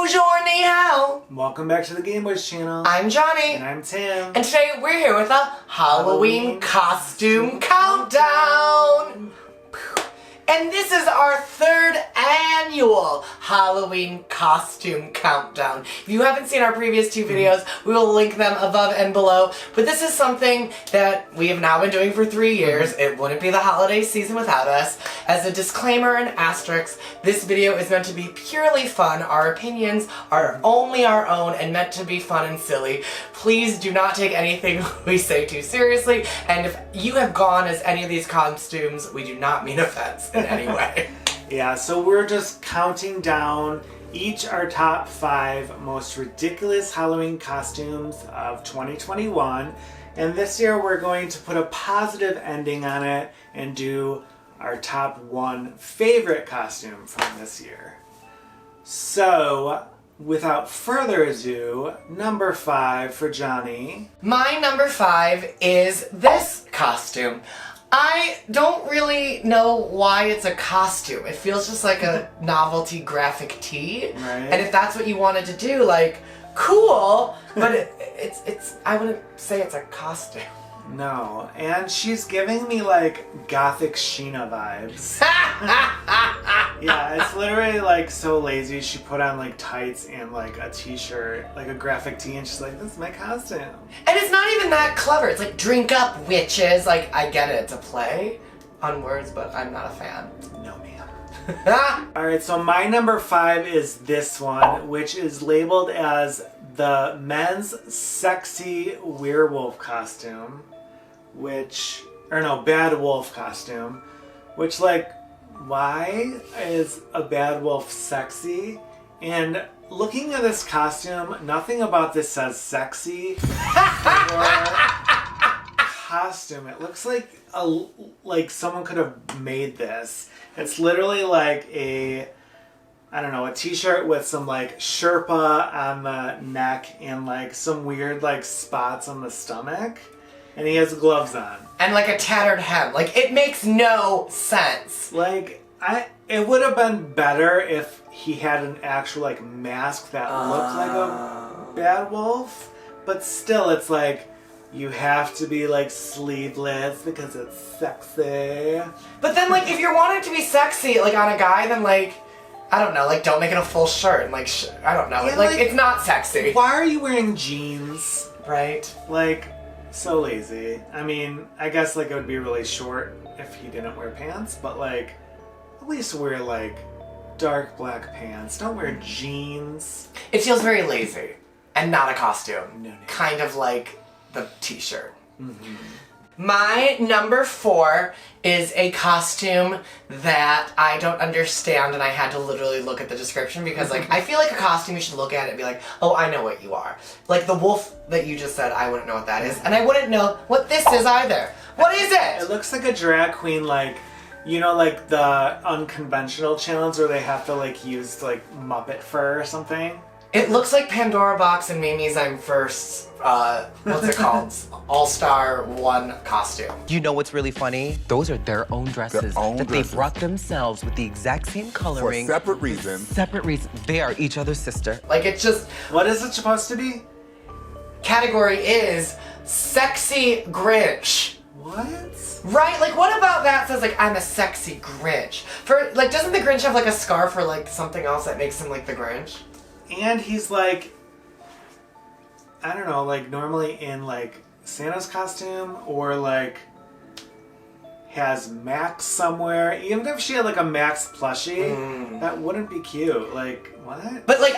Bonjour, ni hao. Welcome back to the Gaymeboyz channel. I'm Johnny. And I'm Tim. And today we're here with a Halloween costume countdown. And this is our third annual Halloween costume countdown. If you haven't seen our previous two videos, we will link them above and below. But this is something that we have now been doing for 3 years. It wouldn't be the holiday season without us. As a disclaimer and asterisk, this video is meant to be purely fun. Our opinions are only our own and meant to be fun and silly. Please do not take anything we say too seriously. And if you have gone as any of these costumes, we do not mean offense in any way. Yeah, so we're just counting down each our top 5 most ridiculous Halloween costumes of 2021. And this year we're going to put a positive ending on it and do our top 1 favorite costume from this year. So, without further ado, number 5 for Johnny. My number 5 is this costume. I don't really know why it's a costume. It feels just like a novelty graphic tee. Right. And if that's what you wanted to do, like, cool, but it's I wouldn't say it's a costume. No, and she's giving me like gothic Sheena vibes. Yeah, it's literally like so lazy. She put on like tights and like a t-shirt, like a graphic tee, and she's like, this is my costume. And it's not even that clever. It's like, drink up, witches. Like, I get it, it's a play on words, but I'm not a fan. No, ma'am. Alright, so my number 5 is this one, which is labeled as the men's sexy werewolf costume, bad wolf costume, which, like, why is a bad wolf sexy? And looking at this costume, nothing about this says sexy or costume. It looks like someone could have made this. It's literally like a t-shirt with some like Sherpa on the neck and like some weird like spots on the stomach. And he has gloves on. And like a tattered hem. Like, it makes no sense. Like, it would have been better if he had an actual like mask that looked like a bad wolf. But still, it's like, you have to be like sleeveless because it's sexy. But then like, if you're wanting to be sexy like on a guy, then like, I don't know, like don't make it a full shirt and like, I don't know. Yeah, like, it's not sexy. Why are you wearing jeans? Right? Like, so lazy. I mean, I guess like it would be really short if he didn't wear pants, but like, at least wear like dark black pants. Don't wear jeans. It feels very lazy and not a costume. No. Kind of like the t-shirt. Mm-hmm. My number 4 is a costume that I don't understand, and I had to literally look at the description because, like, I feel like a costume you should look at it and be like, oh, I know what you are. Like the wolf that you just said, I wouldn't know what that is, and I wouldn't know what this is either. What is it? It looks like a drag queen, like, you know, like the unconventional challenge where they have to like use like Muppet fur or something. It looks like Pandora Box and Mimi's I'm First, what's it called? All-Star 1 costume. You know what's really funny? Those are their own dresses they brought themselves with the exact same coloring. For separate reasons. Separate reasons. They are each other's sister. Like, it's just... What is it supposed to be? Category is Sexy Grinch. What? Right? Like, what about that says, like, I'm a sexy Grinch? For, like, doesn't the Grinch have, like, a scarf or, like, something else that makes him, like, the Grinch? And he's like, I don't know, like normally in like Santa's costume or like has Max somewhere. Even if she had like a Max plushie, that wouldn't be cute. Like, what? But like,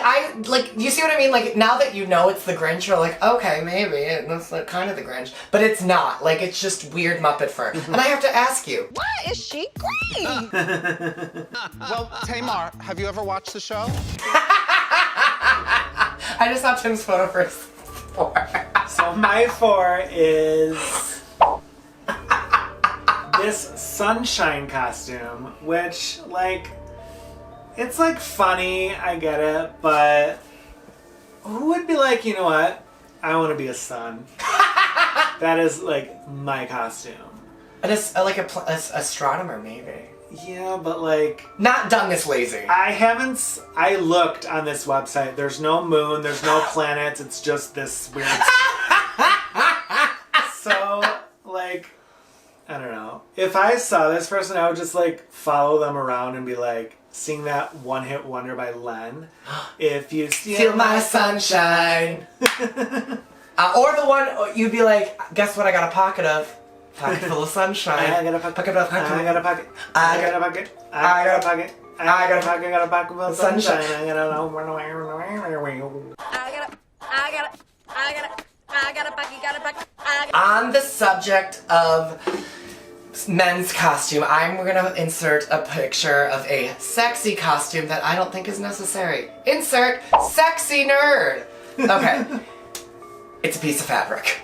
you see what I mean? Like, now that you know it's the Grinch, you're like, okay, maybe that's like kind of the Grinch. But it's not. Like, it's just weird Muppet fur. And I have to ask you, why is she green? Well, Tamar, have you ever watched the show? I just saw Tim's photo for 4. So my 4 is this sunshine costume, which, like, it's, like, funny, I get it, but who would be like, you know what, I want to be a sun. That is, like, my costume. Like a astronomer, maybe. Yeah, but like... Not done this lazy. I looked on this website. There's no moon, there's no planets, it's just this weird... So, like, I don't know. If I saw this person, I would just like follow them around and be like, sing that One Hit Wonder by Len. If you steal my sunshine. Or the one, you'd be like, guess what I got a pocket of? Pocket full of sunshine. I got a pocket of I got a pocket. I got a pocket. I got a pocket. I got a pocket. I got a pocket full of sunshine. I got a On the subject of men's costume, I'm gonna insert a picture of a sexy costume that I don't think is necessary. Insert sexy nerd. Okay. It's a piece of fabric.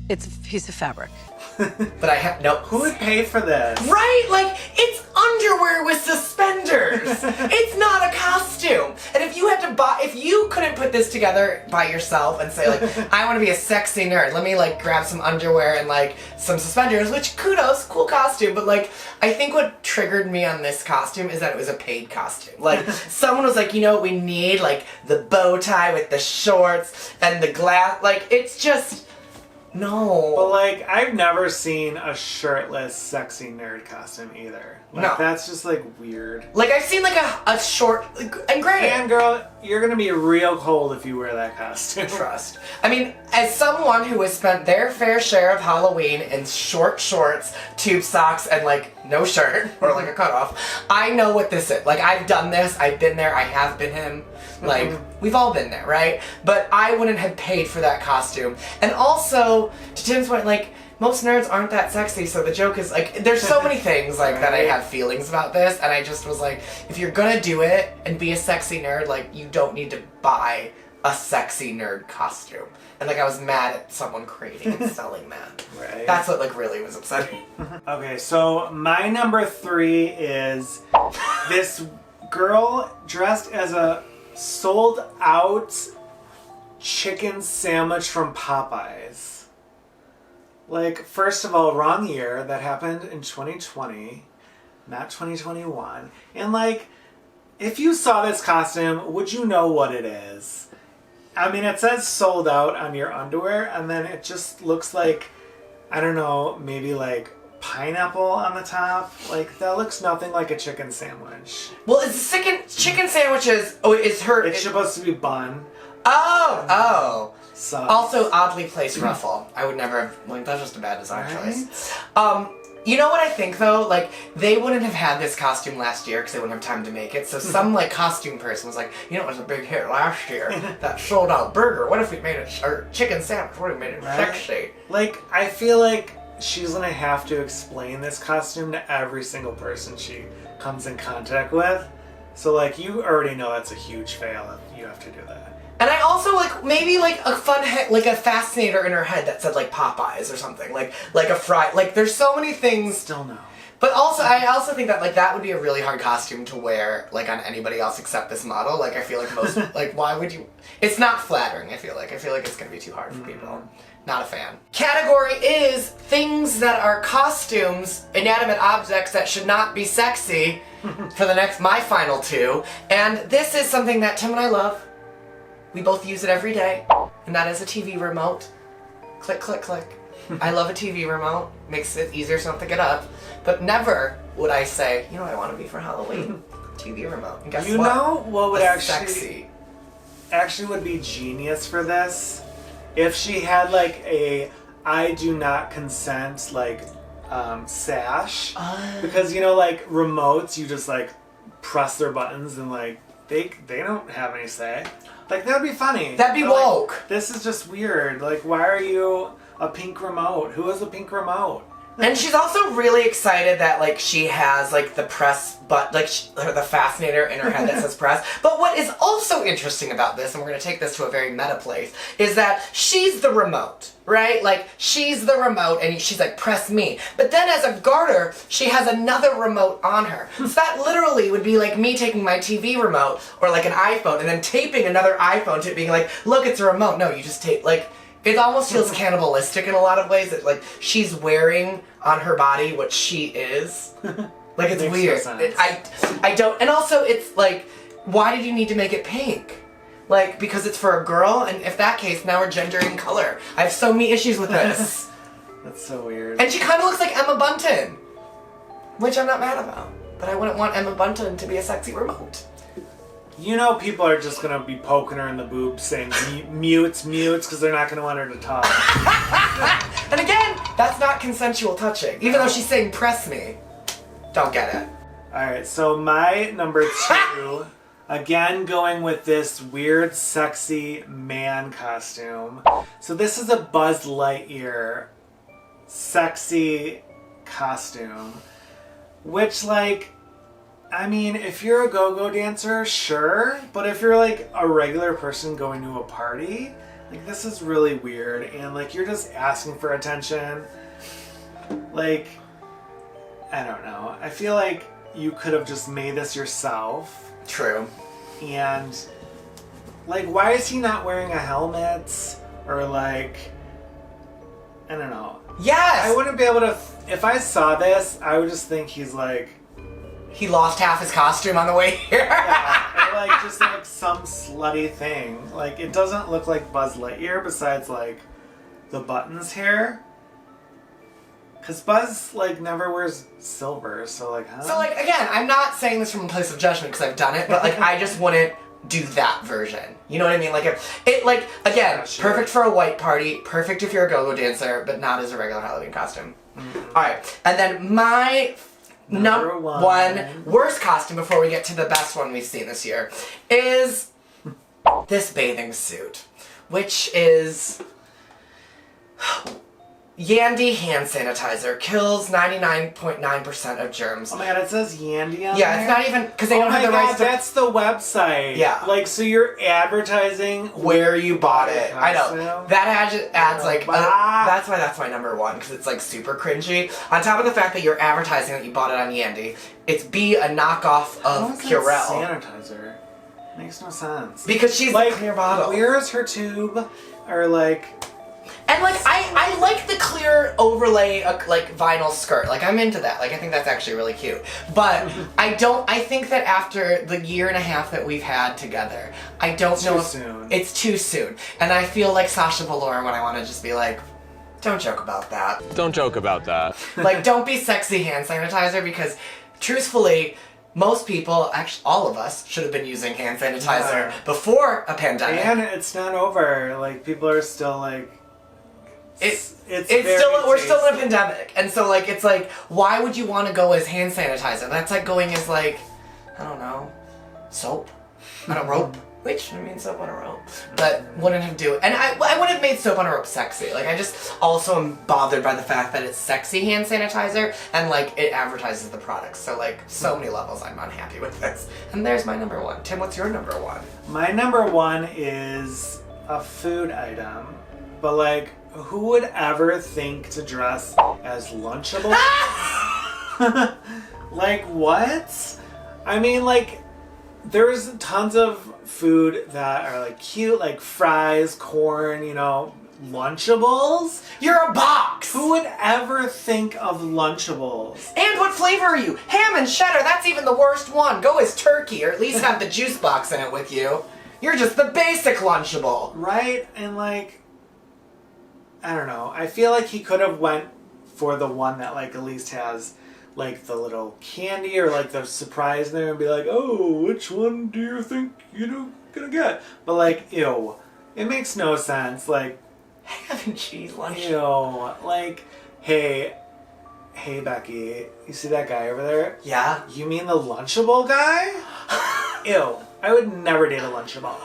It's a piece of fabric. But I have no. Who would pay for this? Right? Like, it's underwear with suspenders. It's not a costume. And if you had to buy, if you couldn't put this together by yourself and say, like, I want to be a sexy nerd, let me, like, grab some underwear and, like, some suspenders, which, kudos, cool costume. But, like, I think what triggered me on this costume is that it was a paid costume. Like, someone was like, you know what we need? Like, the bow tie with the shorts and the glass. Like, it's just... No. But like, I've never seen a shirtless, sexy nerd costume either. Like, no. That's just like weird. Like, I've seen like a short, and granted. And girl, you're gonna be real cold if you wear that costume. Trust. I mean, as someone who has spent their fair share of Halloween in short shorts, tube socks, and like no shirt, or like a cutoff, I know what this is. Like, I've done this, I've been there, I have been him. Like, we've all been there, right? But I wouldn't have paid for that costume. And also, to Tim's point, like, most nerds aren't that sexy, so the joke is, like, there's so many things, like, that I have feelings about this, and I just was like, if you're gonna do it and be a sexy nerd, like, you don't need to buy a sexy nerd costume. And, like, I was mad at someone creating and selling that. Right. That's what, like, really was upsetting. Okay, so my number 3 is this girl dressed as a sold out chicken sandwich from Popeyes. Like, first of all, wrong year. That happened in 2020, not 2021. And like, if you saw this costume, would you know what it is? I mean, it says sold out on your underwear, and then it just looks like, I don't know, maybe like pineapple on the top. Like, that looks nothing like a chicken sandwich. Well, it's the chicken sandwiches. Oh, it's her. It's supposed to be bun. Oh. So. Also, oddly placed ruffle. I would never have, like, that's just a bad design Right? choice. You know what I think, though? Like, they wouldn't have had this costume last year because they wouldn't have time to make it. So some, like, costume person was like, you know, it was a big hit last year. That sold out burger. What if we made it, or chicken sandwich, what if we made it sexy? Like, I feel like she's gonna have to explain this costume to every single person she comes in contact with. So, like, you already know that's a huge fail if you have to do that. And I also, like, maybe, like, a fun head, like, a fascinator in her head that said, like, Popeyes or something. Like a fry. Like, there's so many things. Still no. But also, I also think that, like, that would be a really hard costume to wear, like, on anybody else except this model. Like, I feel like most, like, why would you... It's not flattering, I feel like. I feel like it's gonna be too hard for people. Not a fan. Category is things that are costumes, inanimate objects that should not be sexy for my final 2. And this is something that Tim and I love. We both use it every day, and that is a TV remote. Click, click, click. I love a TV remote. Makes it easier so I don't have to get up. But never would I say, you know what I want to be for Halloween? TV remote. And guess You what? know what would Sexy. actually would be genius for this? If she had like a I do not consent like sash. Because you know, like remotes, you just like press their buttons and like they don't have any say. Like, that'd be funny. That'd be But, woke. Like, this is just weird. Like, why are you a pink remote? Who has a pink remote? And she's also really excited that, like, she has, like, the press the fascinator in her head that says press. But what is also interesting about this, and we're going to take this to a very meta place, is that she's the remote, right? Like, she's the remote, and she's like, press me. But then as a garter, she has another remote on her. So that literally would be like me taking my TV remote, or like an iPhone, and then taping another iPhone to it, being like, look, it's a remote. No, you just tape, like... It almost feels cannibalistic in a lot of ways, that, like, she's wearing on her body what she is. Like, it's Makes no weird. sense. I don't, and also it's like, why did you need to make it pink? Like, because it's for a girl, and if that case, now we're gendering color. I have so many issues with this. That's so weird. And she kind of looks like Emma Bunton, which I'm not mad about. But I wouldn't want Emma Bunton to be a sexy remote. You know people are just gonna be poking her in the boobs saying mutes, because they're not gonna want her to talk. And again, that's not consensual touching. Even though she's saying press me. Don't get it. Alright, so my number 2, again going with this weird sexy man costume. So this is a Buzz Lightyear sexy costume. Which, like, I mean, if you're a go-go dancer, sure. But if you're like a regular person going to a party, like, this is really weird. And like, you're just asking for attention. Like, I don't know. I feel like you could have just made this yourself. True. And like, why is he not wearing a helmet? Or like, I don't know. Yes! I wouldn't be able to, if I saw this, I would just think he's like, He lost half his costume on the way here. yeah, or like just like some slutty thing. Like, it doesn't look like Buzz Lightyear besides like the buttons here. Cause Buzz like never wears silver, so like, huh? So like, again, I'm not saying this from a place of judgment because I've done it, but like, I just wouldn't do that version. You know what I mean? Like, if it, like, again, Yeah, sure. perfect for a white party, perfect if you're a go-go dancer, but not as a regular Halloween costume. Alright, and then my Number one worst costume before we get to the best one we've seen this year is this bathing suit, which is Yandy hand sanitizer. Kills 99.9% of germs. Oh my god, it says Yandy on Yeah, there? it's not even, because they don't Oh have my the god, rights to that's the website. Yeah. Like, so you're advertising where you bought it. I know. costume? That adds like, Bah. that's why that's my number one, because it's like super cringy. On top of the fact that you're advertising that you bought it on Yandy, it's B, a knockoff How of is that Purell. sanitizer? Makes no sense. Because she's Like, the clear bottle. where is her tube? Or like, And like, I like the clear overlay, like vinyl skirt. Like, I'm into that. Like, I think that's actually really cute. But I think that after the year and a half that we've had together, I don't know too if soon. it's too soon. And I feel like Sasha Velour when I want to just be like, don't joke about that. Don't joke about that. Like, don't be sexy hand sanitizer, because truthfully, most people, actually all of us, should have been using hand sanitizer Yeah. before a pandemic. and it's not over. Like, people are still like, It's very still, we're still in a tasty. pandemic, and so like, it's like, why would you want to go as hand sanitizer? That's like going as like, I don't know, soap on a rope. Which, I mean, soap on a rope. But wouldn't have do it. And I would have made soap on a rope sexy. Like, I just also am bothered by the fact that it's sexy hand sanitizer and, like, it advertises the products. So, like, so many levels I'm unhappy with this. And there's my number one. Tim, what's your number one? my number one is a food item. But like, who would ever think to dress as Lunchable? Like, what? I mean, like, there's tons of food that are like cute, like fries, corn, you know, Lunchables. You're a box! Who would ever think of Lunchables? And what flavor are you? Ham and cheddar, that's even the worst one. Go as turkey, or at least have the juice box in it with you. You're just the basic Lunchable. Right? And like, I don't know. I feel like he could have went for the one that like at least has like the little candy or like the surprise there and be like, oh, which one do you think you're gonna get? But like, ew. It makes no sense. Like, Ham and cheese lunch. ew. Like, hey, Becky, you see that guy over there? Yeah? You mean the Lunchable guy? Ew. I would never date a Lunchable.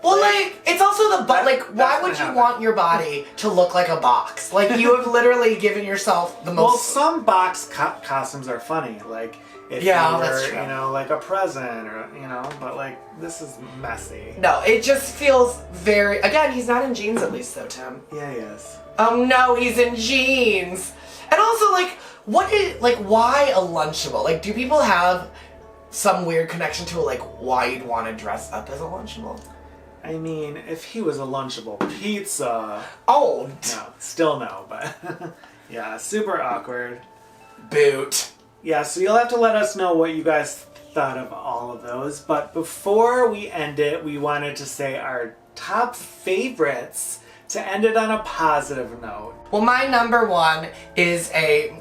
Well, like, it's also the That- like, why that's would what you happened. want your body to look like a box? Like, you have literally given yourself the Well, most... some box costumes are funny, like if Yeah, you were, that's true. you know, like a present or you know, but like this is messy. No, it just feels very... Again, he's not in jeans at least, though, Tim. Yeah, yes. Oh no, he's in jeans! And also, like, why a Lunchable? Like, do people have some weird connection to, like, why you'd want to dress up as a Lunchable? I mean, if he was a Lunchable pizza, Oh, no, still no, but yeah, super awkward. boot. Yeah, so you'll have to let us know what you guys thought of all of those. But before we end it, we wanted to say our top favorites to end it on a positive note. Well, my number one is I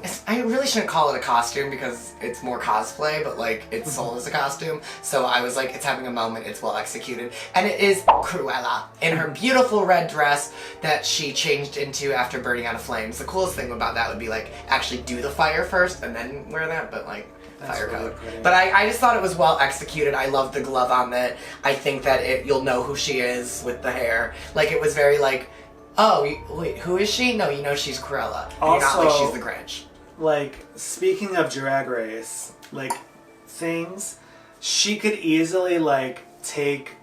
really shouldn't call it a costume because it's more cosplay, but like it's sold as a costume. So I was like, it's having a moment, it's well executed. And it is Cruella in her beautiful red dress that she changed into after burning out of flames. The coolest thing about that would be like actually do the fire first and then wear that, but like fire really coat. pretty. But I just thought it was well executed. I love the glove on it. I think that you'll know who she is with the hair. Like it was very like, oh, wait, who is she? No, you know she's Cruella. And you're not like she's the Grinch. Like, speaking of Drag Race, like, things, she could easily, like, take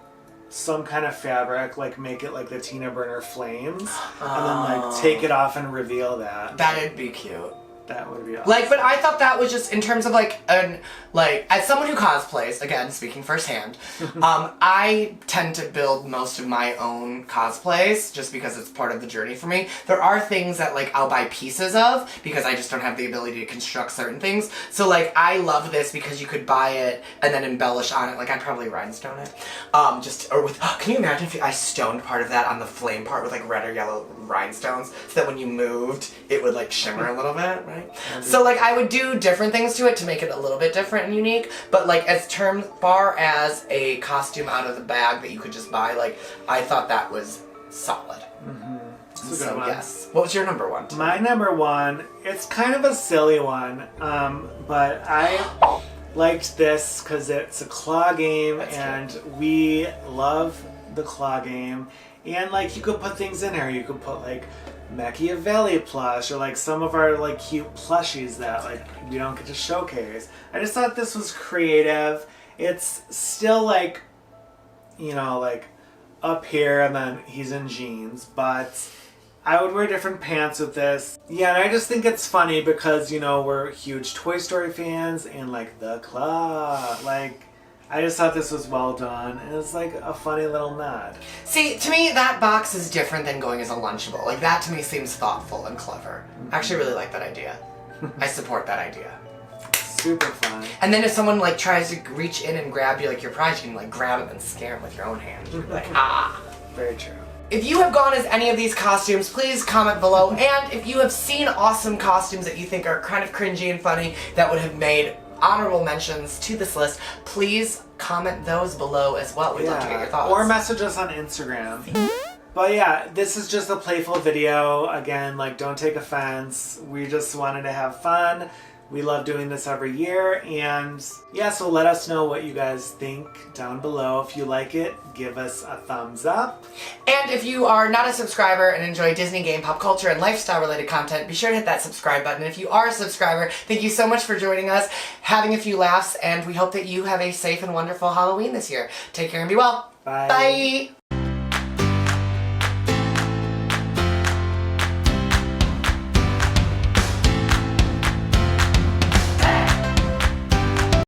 some kind of fabric, like, make it like the Tina Burner flames, and then, like, take it off and reveal that. That'd be cute. That would be awesome. Like, but I thought that was just in terms of like as someone who cosplays, again, speaking firsthand, I tend to build most of my own cosplays just because it's part of the journey for me. There are things that like I'll buy pieces of because I just don't have the ability to construct certain things. So like I love this because you could buy it and then embellish on it. Like I'd probably rhinestone it. Can you imagine if I stoned part of that on the flame part with like red or yellow rhinestones so that when you moved it would like shimmer a little bit, right? So like I would do different things to it to make it a little bit different and unique, but like as far as a costume out of the bag that you could just buy, like I thought that was solid. So yes. What was your number one? My number one, it's kind of a silly one, but I liked this because it's a claw game and we love the claw game. And like you could put things in here. You could put like Machiavelli plush or like some of our like cute plushies that like we don't get to showcase. I just thought this was creative. It's still like, you know, like up here and then he's in jeans, but I would wear different pants with this. Yeah, and I just think it's funny because, you know, we're huge Toy Story fans and like the claw, like I just thought this was well done, and it's like a funny little nod. See, to me, that box is different than going as a Lunchable. Like, that to me seems thoughtful and clever. I actually really like that idea. I support that idea. Super fun. And then if someone, like, tries to reach in and grab you, like, your prize, you can, like, grab them and scare them with your own hand. You're like, ah. Very true. If you have gone as any of these costumes, please comment below. And if you have seen awesome costumes that you think are kind of cringy and funny that would have made honorable mentions to this list, please comment those below as well. We'd love to get your thoughts. Or message us on Instagram. But yeah, this is just a playful video. Again, like, don't take offense. We just wanted to have fun. We love doing this every year, and yeah, so let us know what you guys think down below. If you like it, give us a thumbs up. And if you are not a subscriber and enjoy Disney game, pop culture, and lifestyle related content, be sure to hit that subscribe button. And if you are a subscriber, thank you so much for joining us, having a few laughs, and we hope that you have a safe and wonderful Halloween this year. Take care and be well. Bye. Bye.